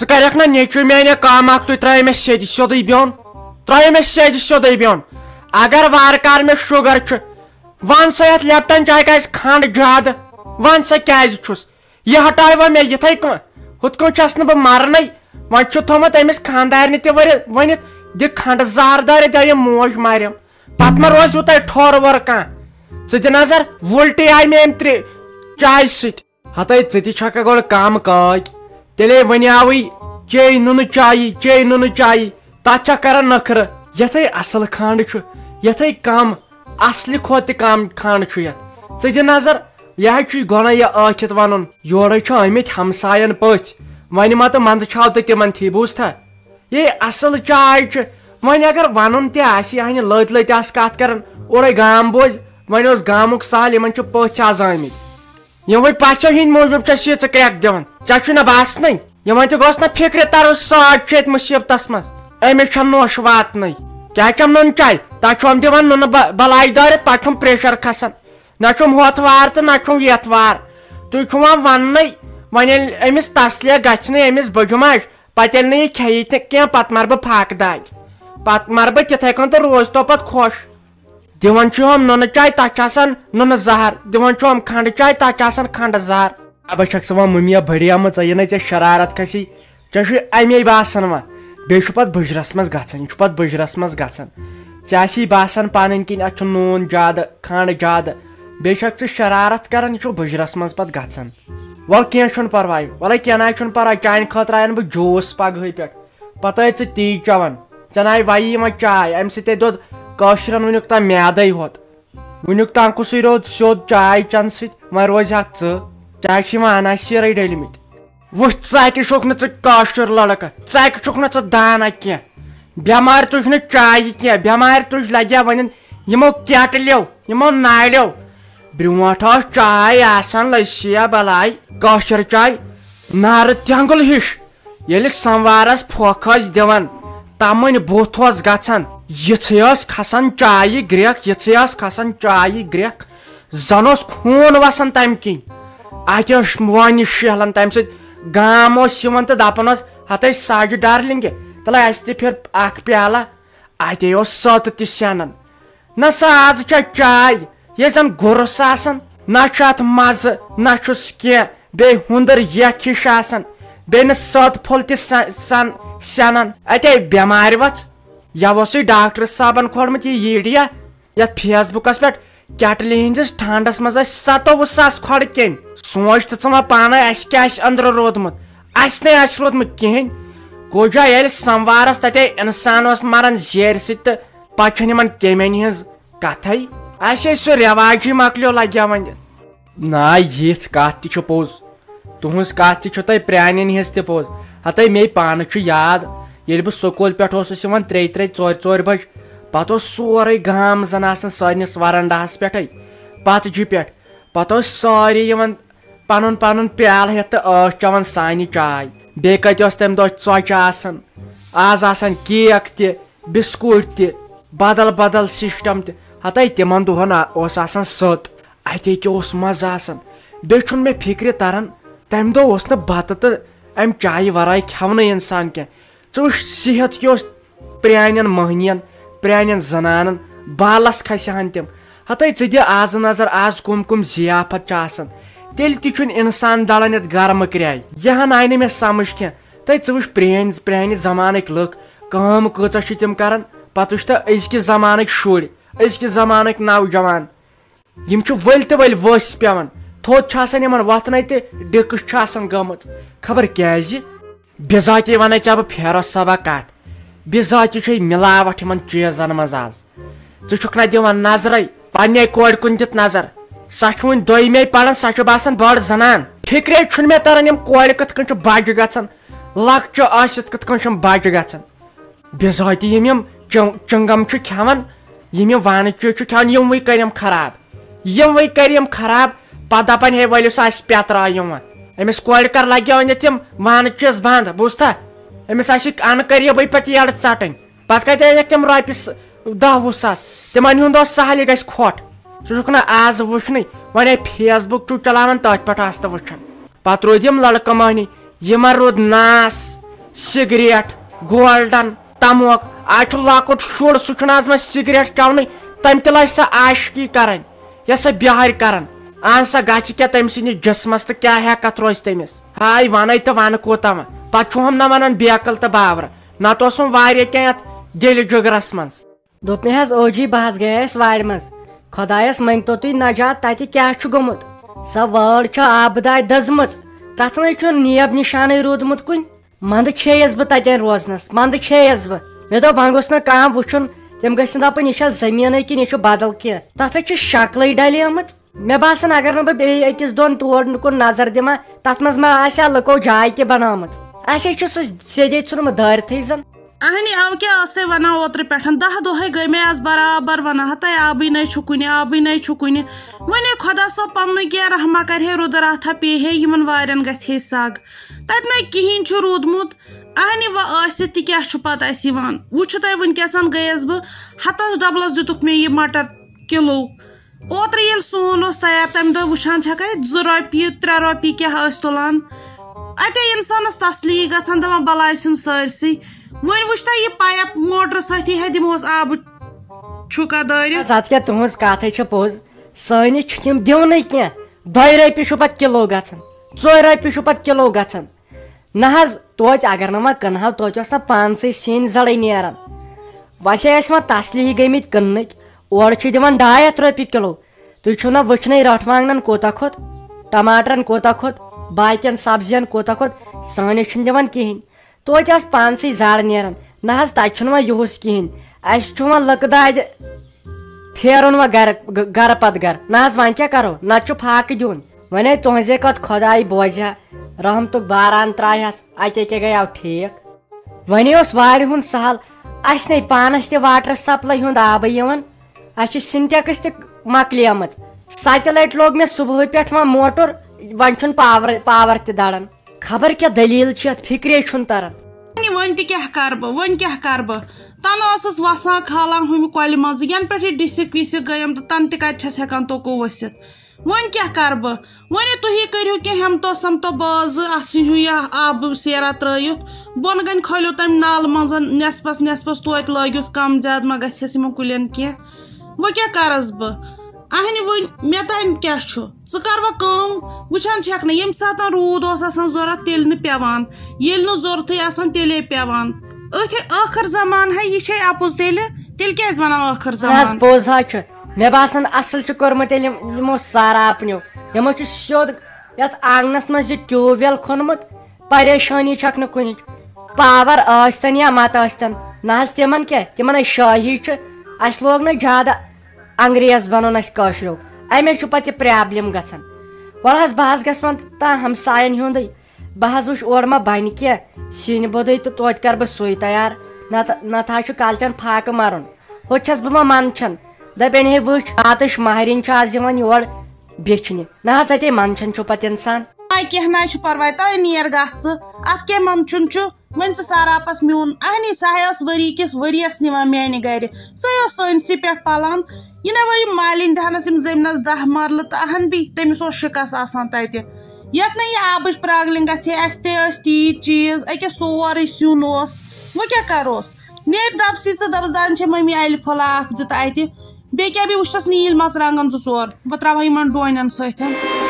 ژٕ نا نیچو میانہِ کام اکھ تُہۍ ترٛٲیِو مےٚ سیٚدِ سیوٚدُے بیوٚن ترٛٲیِو مےٚ سیٚدِ سیوٚدُے بیوٚن اگر وارٕ کار مےٚ شُگر چھُ ون سا یتھ لیپٹن چاے کیازِ کھنڈ زیادٕ ون سا کیازِ چھُس یہِ ہٹٲیوا مےٚ یِتھے کٔنۍ ہُتھ کٔنۍ چھس نہٕ بہٕ مرنے وۄنۍ چھُ تھومُت أمِس خاندارنہِ تہِ ؤنِتھ دِ کھنڈ زہر دٲرِتھ دٔیِم موج مریم پتہٕ ما روزِ تۄہہِ ٹھوٚر ووٚر کانٛہہ ژٕ دِ نظر وُلٹی آیہِ مےٚ أمۍ چایہِ سۭتۍ ہتے ژٕ تہِ چھکھا گۄڈٕ کم کٲکۍ تیٚلے ونیاوٕے چے نُنہٕ چایی تتھ چھکھ کران نخرٕ یتھے اصل کھنڈ چھُ یتھے کم اصلہِ کھۄتہٕ تہِ کم کھنڈ چھُ یتھ ژٕ دِ نظر یہِ حظ چھُے گۄناہ یہِ ٲکھِتھ ونُن یورے چھُ آمٕتۍ ہمساین پٔژھۍ وۄنۍ ما تہٕ منٛدٕ چھاو تہٕ تِمن تھی بوٗزتھا یے اصل چاے چھِ وۄنۍ اگر ونُن تہِ آسہِ ہنہِ لٔتۍ لٔتۍ آسہٕ کتھ کران اورے گام بوزِ وۄنۍ اوس گامُک سہل یِمن چھِ پٔژھۍ آز آمٕتۍ یِموٕے پژھیو ہِنٛدۍ موٗجوٗب چھس یہِ ژٕ کرٛٮ۪کھ دِوان ژےٚ چھُ نہ باسنٕے یِمن تہِ گوٚژھ نہ فِکرِ ترُن ساڑ چھُ ییٚتہِ مُصیبتس منٛز أمِس چھم نوش واتنٕے کیٛاہ چھم نُن چاے تتھ چھُم دِوان نُنہٕ بلاے دٲرِتھ پتہٕ چھُم پریشر کھسان نہ چھُم ہوٚتھ وار تہٕ نہ چھُم یتھ وار تُہۍ چھُو وننٕے وۄنۍ ییٚلہِ أمِس تسلیہ گژھِ نہٕ أمِس بٔجماش پتہٕ ییٚلہِ نہٕ یہِ کھیٚیہِ تہِ کینٛہہ پتہٕ مر بہٕ پھاکہٕ داج پتہٕ مر بہٕ تِتھے کٔنۍ تہٕ روز تو پتہٕ خۄش دِوان چھُ ہُم نُنہٕ چاے تتھ چھُ آسان نُنہٕ زہر دِوان چھُ ہُم کھنڈٕ چاے تتھ چھُ آسان کھنڈٕ زہر ابا چھکھ ژٕ وۄنۍ مٔمیا بڑیمٕژ یہِ نَے ژےٚ شرارت کھسی ژےٚ چھُے امی باسان وۄنۍ بیٚیہِ چھُ پتہٕ بٕجرس منٛز گژھان یہِ چھُ پتہٕ بٕجرس منٛز گژھان ژےٚ آسی باسان پنٕنۍ کِنۍ اتھ چھُ نوٗن زیادٕ کھنڈ زیادٕ بیٚیہِ چھکھ ژٕ شرارت کران یہِ چھُ بٕجرس منٛز پتہٕ گژھان وَلہٕ کینٛہہ چھُنہٕ پرواے وَلے کینٛہہ نہ چھُنہٕ پرواے چانہِ خٲطرٕ اَنہٕ بہٕ جوٗس پگہٕے پٮ۪ٹھ پتہٕ ٲے ژٕ تی چٮ۪وان ژےٚ ناے وَیی وۄنۍ چاے امہِ سۭتۍ دوٚد کٲشرٮ۪ن وُنیُک تام میادے ہوت وُنیُک تام کُسٕے روٗد سیوٚد چاے چٮ۪نہٕ سۭتۍ وۄنۍ روزِ ہکھ ژٕ ژےٚ چھِ یِوان اناسیٖرٕے ڈٔلمٕتۍ وٕچھ ژَکہِ چھُکھ نہٕ ژٕ کٲشُر لڑکہٕ ژَکہِ چھُکھ نہٕ ژٕ دانا کینٛہہ بٮ۪مارِ تُج نہٕ چایہِ کینٛہہ بٮ۪مارِ تُج لگیا وۄنۍ یِمو کیٹلیو یِمو نالیو برونٛٹھ ٲس چاے آسان لٔسیا بلاے کٲشِر چاے نارٕ تینٛگُل ہِش ییٚلہِ سموارس پھۄکھ ٲسۍ دِوان تمٕنۍ بُتھ اوس گژھان یِژھٕے ٲس کھسان چایہِ گرٛٮ۪کھ یِژھٕے ٲس کھسان چایہِ گرٛٮ۪کھ زن اوس خوٗن وسان تمہِ کِنۍ اتہِ ٲس مونہِ شہلان تمہِ سۭتۍ گام اوس یِوان تہٕ دپان اوس ہتے ساجہِ ڈارلنگہِ تلے اسہِ تہِ پھِر اکھ پیالہ اتے اوس سوٚت تہِ سینان نہ سا آز چھےٚ چاے ییٚلہِ زن گُرس آسان نہ چھُ اتھ مزٕ نہ چھُس کینٛہہ بیٚیہِ ہُندٕر یکھ ہِش آسان بیٚیہِ نہٕ سوٚت پھوٚل تہِ سینان اتے بٮ۪مارِ وژھ یوٕ اوسُے ڈاکٹر صٲبن کھولمُت یہِ یٖڈیا یتھ فیس بُکس پٮ۪ٹھ کیٹلہِ ہٕنٛدِس ٹھانڈس منٛز ٲسۍ 27,000 کھۄڑ کیٚنۍ سونچ تہٕ ژٕ وۄنۍ پانے اسہِ کیٛاہ آسہِ أنٛدرٕ روٗدمُت اسہِ نَے آسہِ روٗدمُت کِہینۍ گوجا ییٚلہِ سموارس تتے انسان اوس مران زیرِ سۭتۍ تہٕ پتہٕ چھنہٕ یِمن کیٚمٮ۪ن ہٕنٛز کتھے اسہِ سُہ رٮ۪واجی مۄکلیو لگیا وۄنۍ نا یِژھ کتھ تہِ چھِ پوٚز تُہنٛز کتھ تہِ چھُ تۄہہِ پرانٮ۪ن ہٕنٛز تہِ پوٚز ہتے مے پانہٕ چھُ یاد ییٚلہِ بہٕ سکوٗل پٮ۪ٹھ اوسُس یِوان 3-4 بجہِ پتہٕ اوس سورُے گام زن آسان سٲنِس ورنڈاہس پٮ۪ٹھے پتجہِ پٮ۪ٹھ پتہٕ ٲسۍ سٲری یِوان پنُن پنُن پیالہٕ ہٮ۪تھ تہٕ ٲسۍ چٮ۪وان سانہِ چاے بیٚیہِ کتہِ اوس تمہِ دۄہ ژۄچہِ آسان آز آسان کیک تہِ بِسکوٗٹ تہِ بدل بدل سسٹم تہِ ہتے تِمن دۄہن اوس آسان سٔت اتے کیٛاہ اوس مزٕ آسان بیٚیہِ چھُنہٕ مےٚ فِکرِ تران تمہِ دۄہ اوس نہٕ بتہٕ تہٕ امہِ چایہِ ورٲے کھٮ۪ونٕے انسان کینٛہہ ژٕ وٕچھ صحت کیٛاہ اوس پرانٮ۪ن مٔہنین پرانٮ۪ن زنانن بالس کھسہِ ہن تِم ہتے ژٕ دِ آز نظر آز کُم ضیافت چھِ آسان تیٚلہِ تہِ چھُنہٕ انسان دلان یتھ گرمہٕ کرایہِ یہِ ہن آیہِ نہٕ مےٚ سمجھ کینٛہہ تہٕ ژٕ وٕچھ پرانہِ زمانٕکۍ لُکھ کٲم کۭژاہ چھِ تِم کران پتہٕ وٕچھ تہٕ أزکہِ زمانٕکۍ شُرۍ أزکہِ زمانٕکۍ نوجوان یِم چھِ ؤلۍ تہٕ ؤلۍ ؤسۍ پیوان تھوٚد چھِ آسان یِمن وۄتھنے تہِ ڈِکٕس چھِ آسان گٔمٕژ خبر کیازِ بِذاتی ونے ژےٚ بہٕ فیروز صٲبا کتھ بِذاتی چھے مِلاوٹھ یِمن چیٖزن منٛز آز ژٕ چھُکھ نہ دِوان نظرے پننہِ کورِ کُن دِتھ نظر سۄ چھِ وُنہِ دوٚیمے پران سۄ چھِ باسان بٔڑ زنان فِکرے چھُنہٕ مےٚ تران یِم کورِ کِتھ کٔنۍ چھِ بجہِ گژھان لۄکچہِ ٲسِتھ کِتھ کٔنۍ چھِ بجہِ گژھان بِذٲتی یِم چنگم چھِ کھٮ۪وان یِم وانہٕ چیٖز چھِ کھٮ۪وان یِموٕے کٔرۍ یِم خراب پتہٕ دپان ہے ؤلِو سا اسہِ پیترٲیِو وۄنۍ أمِس کورِ کر لگہِ أنِتھ یِم وانہٕ چیٖز بنٛد بوٗزتھا أمِس آسہِ انہٕ قریٖبٕے پتہٕ یڈٕ ژٹٕنۍ پتہٕ کتہِ أنِکھ تِم رۄپیہِ 10-20 ساس تِمن ہُنٛد اوس سہل یہِ گژھِ کھۄٹھ ژٕ چھُکھ نہٕ آز وٕچھنٕے وۄنۍ فیس بُک چھُ چلاوان تٔتھۍ پٮ۪ٹھ آس تہٕ وٕچھان پتہٕ روٗدۍ یِم لڑکہٕ مہنی یِمن روٗد ناس سِگریٹ گولڈن تموک آز چھُ لۄکُٹ شُر سُہ چھُنہٕ آز مےٚ سِگریٹ چٮ۪ونٕے تٔمۍ تہِ لٲج سۄ عاشقی کرٕنۍ یۄس سۄ بِہٲرۍ کران اہن سا گژھِ کیٛاہ تٔمۍ سٕنٛدِس جسمس تہٕ کیٛاہ ہٮ۪کتھ روزِ تٔمِس ہاے ونے تہٕ ونہٕ کوٗتاہ وۄنۍ پتہٕ چھُ ہُم نہ ونان بیکل تہٕ بابرٕ نتہٕ اوسُم واریاہ کینٛہہ یتھ دِلہِ جُگرس منٛز دوٚپ مےٚ حظ اوجی بہٕ حظ گٔیس وارِ منٛز خۄدایس مٔنگتو تُہۍ نجات تتہِ کیٛاہ چھُ گوٚمُت سۄ وٲر چھِ آبہٕ داے دٔزمٕژ تتھ نَے چھُ نیب نِشانٕے روٗدمُت کُنہِ منٛدٕ چھیٚیس بہٕ تتٮ۪ن روزنس منٛدٕ چھیٚیس بہٕ مےٚ دوٚپ وۄنۍ گوٚژھ نہٕ کانٛہہ وٕچھُن تِم گٔژھۍ نہٕ دپٕنۍ یہِ چھا زٔمیٖنٕے کِنہٕ یہِ چھُ بدل کینٛہہ تتھ حظ چھِ شکلٕے ڈلیمٕژ مےٚ باسان اگر نہٕ بہٕ بیٚیہِ أکِس دۄن تور کُن نظر دِمہا تتھ منٛز ما آسہِ ہا لُکو جاے تہِ بنٲومٕژ اسے چھُ سُہ سیٚدے ژھُنمُت دٲرتھٕے زن اہنی او کیا ٲسے ونان اوترٕ پٮ۪ٹھ 10 دۄہے گٔے مےٚ آز برابر ونان ہتاے آبٕے نَے چھُ کُنہِ آبٕے نَے چھُ کُنہِ وۄنۍ خۄدا صٲب پننُے کینٛہہ رحما کرِ ہے رُدٕ راتھا پیٚیہِ ہے یِمن وارٮ۪ن گژھِ ہے سگ تتہِ نَے کہیٖنۍ چھُ روٗدمُت اہنی وۄنۍ ٲسِتھ تہِ کیٛاہ چھُ پتہٕ اسہِ یِوان وٕچھِو تُہۍ وٕنکیٚسن گٔیس بہٕ ہتس ڈبلس دِتُکھ مےٚ یہِ مٹر کِلوٗ اوترٕ ییٚلہِ سون اوس تیار تمہِ دۄہ وٕچھان چھکھا 2 رۄپیہِ 3 رۄپیہِ کیٛاہ ٲسۍ تُلان اتے انسانس تسلی گژھان دپان بلاے سُنٛد سٲرسٕے وۄنۍ وٕچھ تہٕ یہِ پایپ موٹر سۭتی ہے دِمہوس آبہٕ چھُکا دٲرِتھ ادٕ کیٛاہ تُہنٛز کتھے چھِ پوٚز سٲنِس چھِ تِم دِونٕے کینٛہہ 2 رۄپیہِ چھُ پتہٕ کِلوٗ گژھان 4 رۄپیہِ چھُ پتہٕ کِلوٗ گژھان نہ حظ توتہِ اگر نہٕ وۄنۍ کٕنہو توتہِ اوس نہ پانسٕے سِنۍ زڑٕے نیران ویسے ٲسۍ وۄنۍ تسلی گٔمٕتۍ کٕننٕکۍ اورٕ چھِ دِوان 2.5 رۄپیہِ کِلوٗ تُہۍ چھِو نہ وٕچھنٕے رٹھ وانگنن کوٗتاہ کھوٚت ٹماٹرن کوٗتاہ کھوٚت باقین سبزین کوٗتاہ کھوٚت سٲنِس چھُنہٕ دِوان کِہینۍ توتہِ آسہِ پانسٕے زڑ نیران نہ حظ تتہِ چھُنہٕ وۄنۍ یِہُس کِہینۍ اسہِ چھُ وۄنۍ لٕکہٕ دادِ پھیرُن وۄنۍ گرٕ پتہٕ گرٕ نہ حظ وۄنۍ کیٛاہ کرو نتہٕ چھُ پھاکہٕ دیُن وۄنۍ تُہنٛزے کتھ خۄداے بوزِ ہا رحمتُک باران ترایہس اتے کیٛاہ گٔیو ٹھیٖک وۄنۍ اوس وارِ ہُنٛد سہل اسہِ نَے پانس تہِ واٹر سپلاے ہُنٛد آبٕے یِوان اسہِ چھِ سِنٹیکٕس تہِ مۄکلیمٕژ 7 لٹہِ لوگ مےٚ صبحٲے پٮ۪ٹھ وۄنۍ موٹر وۄنۍ چھُنہٕ پاور تہِ دڑان خبر کیٛاہ دٔلیٖل چھِ اتھ فِکرے چھُنہٕ تران وۄنۍ تہِ کیٛاہ کرٕ بہٕ وۄنۍ کیٛاہ کرٕ بہٕ تنہٕ ٲسٕس وسان کھالان ہُمہِ کۄلہِ منٛزٕ ینہٕ پٮ۪ٹھ یہِ ڈِسِک وِسِک گٔیم تہٕ تنہٕ تہِ کتہِ چھس ہٮ۪کان توٚکُو ؤسِتھ وۄنۍ کیٛاہ کرٕ بہٕ وۄنۍ تُہی کٔرِو کینٛہہ ہٮ۪متو سمتو بازٕ اتھ ژھٕنہِو یہِ آبہٕ سیرا ترٲیِتھ بۄنہٕ کَنہِ کھٲلِو تَمہِ نالہٕ منٛز نٮ۪صبس توتہِ لٲگِوس کم زیادٕ ما گژھٮ۪س یِمن کُلٮ۪ن کینٛہہ وۄنۍ کیٛاہ کرس بہٕ اہنہِ وۄنۍ مےٚ تانۍ کیٛاہ چھُ ژٕ کر وۄنۍ کٲم وٕچھان چھکھ نہٕ ییٚمہِ ساتہٕ روٗد اوس آسان ضوٚرتھ تیٚلہِ نہٕ پیٚوان ییٚلہِ نہٕ ضوٚرتھٕے آسان تیٚلے پیٚوان أتھۍ ٲخٕر زمان ہے یہِ چھے اپُز تیٚلہِ کیٛازِ ونان ٲخٕر زمان پوٚز حظ چھُ مےٚ باسان اصل چھُ کوٚرمُت ییٚلہِ یِمو سراپنیو یِمو چھُ سیوٚد یتھ آنگنس منٛز یہِ ٹیوٗب وٮ۪ل کھوٚنمُت پریشٲنی چھکھ نہٕ کُنِچ پاور ٲسۍتن یا متہٕ ٲسۍتن نہ حظ تِمن کیٛاہ تِمن ہے شٲہی چھِ اسہِ لوگ نہٕ زیادٕ انگریز بنُن اسہِ کٲشریو امے چھُ پتہٕ یہِ پرابلِم گژھان وۄنۍ حظ بہٕ حظ گژھٕ وۄنۍ تا ہمساین ہُنٛدٕے بہٕ حظ وٕچھ اورٕ ما بنہِ کینٛہہ سِنۍ بوٚدُے تہٕ توتہِ کرٕ بہٕ سُے تیار نتہٕ حظ چھُ کالچن فاقہٕ مرُن ہُتہِ چھس بہٕ ما منٛدچھان دپان ہے وٕچھ راتٕچ مہرِنۍ چھِ آز یِوان یور بیچھنہِ نہ حظ اتے منٛدچھان چھُ پتہٕ انسان کینٛہہ نہ چھُ پرواے تۄہہِ نیر گژھ ژٕ اتھ کیٛاہ منٛدچھُن چھُ وۄنۍ ژٕ سراپس میون اہنی سۄ ٲس ؤری کِس ؤرِیس نِوان میانہِ گرِ سۄ ٲس سٲنسٕے پٮ۪ٹھ پلان یہِ نہ وۄنۍ یِم مالِنۍ دہنس یِم زٔمیٖنس 10 مرلہٕ تہٕ اہن بیٚیہِ تٔمِس اوس شِکس آسان تتہِ یتھ نہٕ یہِ آبٕچ پراگلِنگ گژھِ ہے اسہِ تہِ ٲسۍ تیٖتۍ چیٖز أکیاہ سورُے سیُن اوس وۄنۍ کیٛاہ کروس نیرِ دپسٕے ژٕ دپس دپان چھے مٔمی الہِ پھوٚلا اکھ دِتہٕ اتہِ بیٚیہِ کیٛاہ بیٚیہِ وٕچھتس نیٖل مرژٕوانگن 2-4 بہٕ تراوہا یِمن ڈوٗنٮ۪ن سۭتۍ